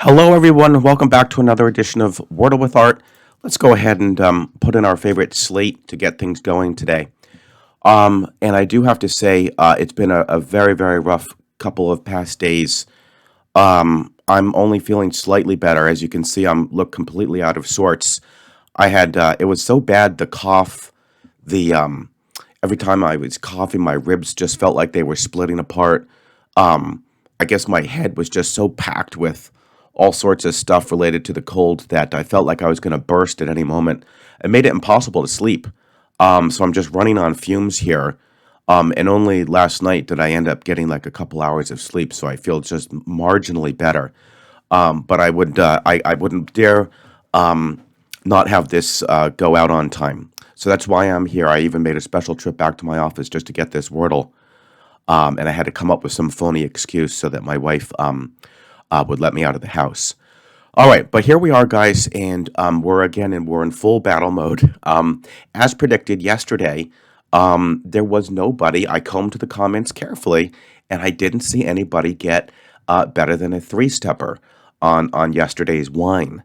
Hello, everyone. Welcome back to another edition of Wordle with Art. Let's go ahead and put in our favorite slate to get things going today. And I do have to say, it's been a very, very rough couple of past days. I'm only feeling slightly better. As you can see, look completely out of sorts. It was so bad, the cough, every time I was coughing, my ribs just felt like they were splitting apart. I guess my head was just so packed with all sorts of stuff related to the cold that I felt like I was going to burst at any moment. It made it impossible to sleep. So I'm just running on fumes here. And only last night did I end up getting like a couple hours of sleep, so I feel just marginally better. But I wouldn't dare not have this go out on time. So that's why I'm here. I even made a special trip back to my office just to get this Wordle. And I had to come up with some phony excuse so that my wife would let me out of the house. All right, but here we are, guys, and we're in full battle mode. As predicted yesterday, there was nobody. I combed the comments carefully, and I didn't see anybody get better than a three-stepper on yesterday's wine.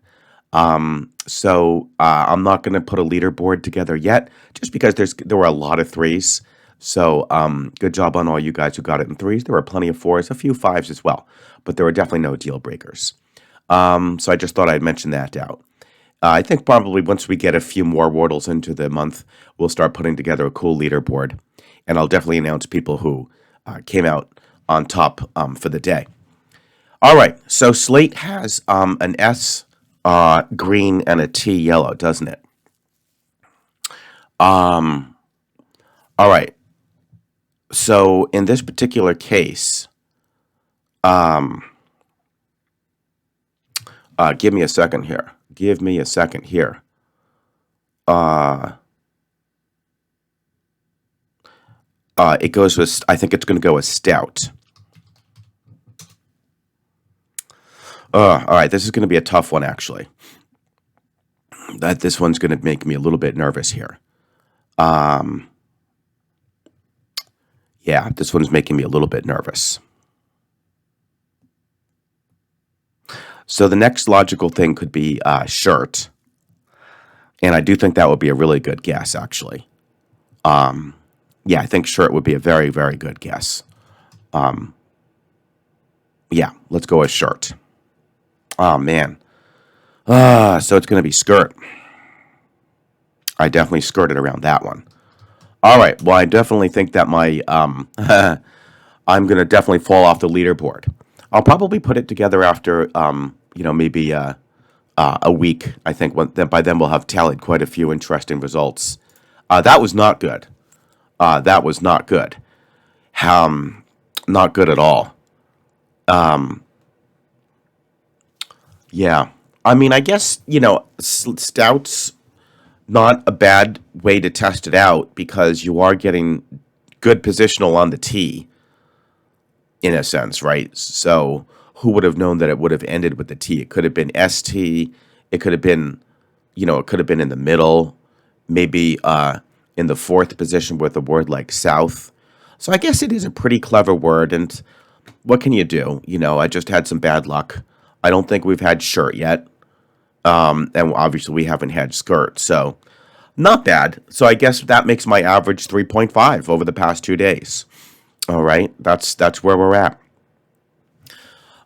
So I'm not going to put a leaderboard together yet, just because there were a lot of threes. So good job on all you guys who got it in threes. There were plenty of fours, a few fives as well, but there were definitely no deal breakers. So I just thought I'd mention that out. I think probably once we get a few more Wordles into the month, we'll start putting together a cool leaderboard, and I'll definitely announce people who came out on top for the day. All right, so Slate has an S green and a T yellow, doesn't it? All right. So in this particular case, give me a second here. Give me a second here. It goes with, I think it's going to go with stout. All right, this is going to be a tough one, actually. This one's going to make me a little bit nervous here. Yeah, this one's making me a little bit nervous. So the next logical thing could be shirt. And I do think that would be a really good guess, actually. Yeah, I think shirt would be a very, very good guess. Yeah, let's go with shirt. Oh, man. So it's going to be skirt. I definitely skirted around that one. All right, well, I definitely think that I'm going to definitely fall off the leaderboard. I'll probably put it together after, maybe a week. I think by then we'll have tallied quite a few interesting results. That was not good. That was not good. Not good at all. Yeah. I mean, I guess, stouts, not a bad way to test it out because you are getting good positional on the T, in a sense, right? So who would have known that it would have ended with the T? It could have been ST. It could have been, it could have been in the middle, maybe in the fourth position with a word like south. So I guess it is a pretty clever word, and what can you do? I just had some bad luck. I don't think we've had shirt yet. And obviously we haven't had skirt, so not bad. So I guess that makes my average 3.5 over the past 2 days. All right, that's where we're at.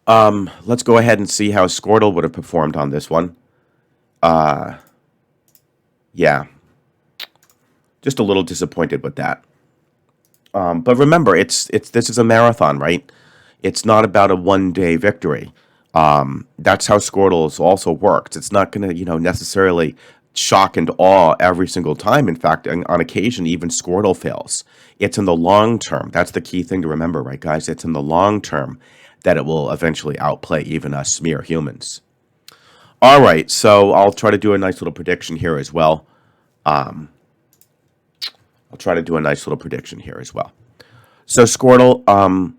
Let's go ahead and see how Squirtle would have performed on this one. Yeah, just a little disappointed with that. But remember, this is a marathon, right? It's not about a one-day victory. That's how Scoredle also works. It's not going to, necessarily shock and awe every single time. In fact, on occasion, even Squirtle fails. It's in the long term. That's the key thing to remember, right, guys? It's in the long term that it will eventually outplay even us mere humans. All right, so I'll try to do a nice little prediction here as well. So Squirtle,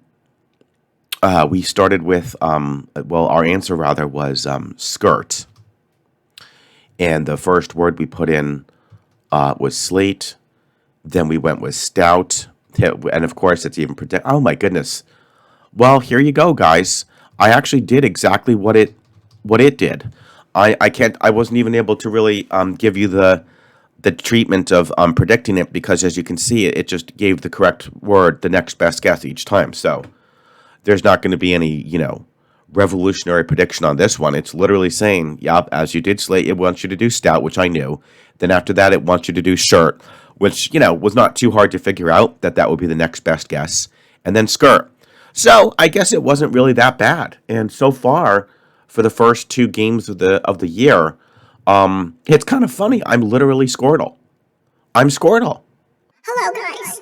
we started with, our answer rather was skirt. And the first word we put in was slate. Then we went with stout. And of course, it's even oh my goodness. Well, here you go, guys. I actually did exactly what it what it did. I can't. I wasn't even able to really give you the treatment of predicting it because, as you can see, it just gave the correct word, the next best guess each time. So there's not going to be any, revolutionary prediction on this one. It's literally saying, yep, as you did slate, it wants you to do stout, which I knew. Then after that, it wants you to do shirt, which, was not too hard to figure out that would be the next best guess. And then skirt. So I guess it wasn't really that bad. And so far, for the first two games of the year, it's kind of funny. I'm literally Scoredle. I'm Squirtle. Hello, guys.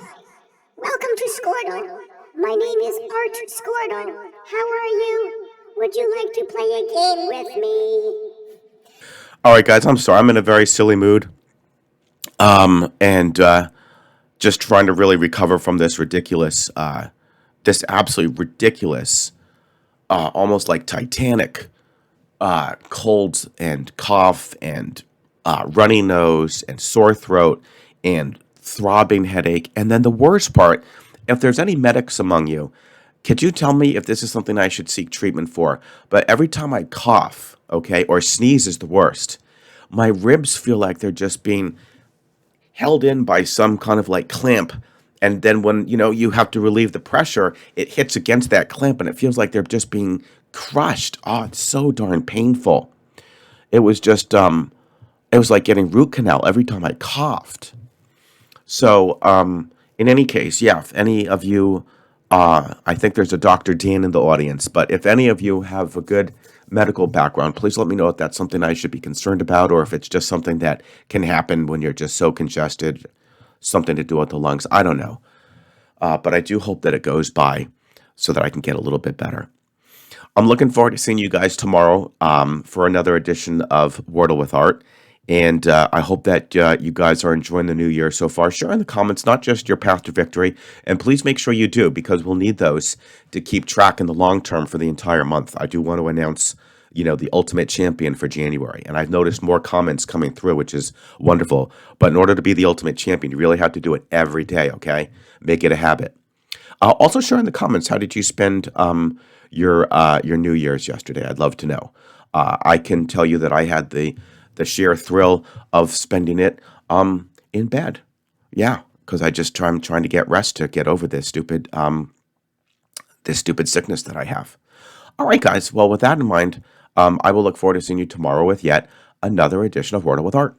Welcome to Scoredle. My name is Art Scoredle. How are you? Would you like to play a game with me? All right, guys. I'm sorry. I'm in a very silly mood. And just trying to really recover from this absolutely ridiculous, almost like Titanic, colds and cough and runny nose and sore throat and throbbing headache. And then the worst part, if there's any medics among you, could you tell me if this is something I should seek treatment for? But every time I cough, okay, or sneeze is the worst, my ribs feel like they're just being held in by some kind of like clamp. And then when, you have to relieve the pressure, it hits against that clamp and it feels like they're just being crushed. Oh, it's so darn painful. It was just, it was like getting root canal every time I coughed. So, in any case, yeah, if any of you, I think there's a Dr. Dan in the audience, but if any of you have a good medical background, please let me know if that's something I should be concerned about or if it's just something that can happen when you're just so congested, something to do with the lungs. I don't know. But I do hope that it goes by so that I can get a little bit better. I'm looking forward to seeing you guys tomorrow for another edition of Wordle with Art. And I hope that you guys are enjoying the new year so far. Share in the comments, not just your path to victory. And please make sure you do, because we'll need those to keep track in the long term for the entire month. I do want to announce, the ultimate champion for January. And I've noticed more comments coming through, which is wonderful. But in order to be the ultimate champion, you really have to do it every day, okay? Make it a habit. Also share in the comments, how did you spend your New Year's yesterday? I'd love to know. I can tell you that I had the sheer thrill of spending it in bed. Yeah, because I'm trying to get rest to get over this stupid sickness that I have. All right, guys. Well, with that in mind, I will look forward to seeing you tomorrow with yet another edition of Wordle with Art.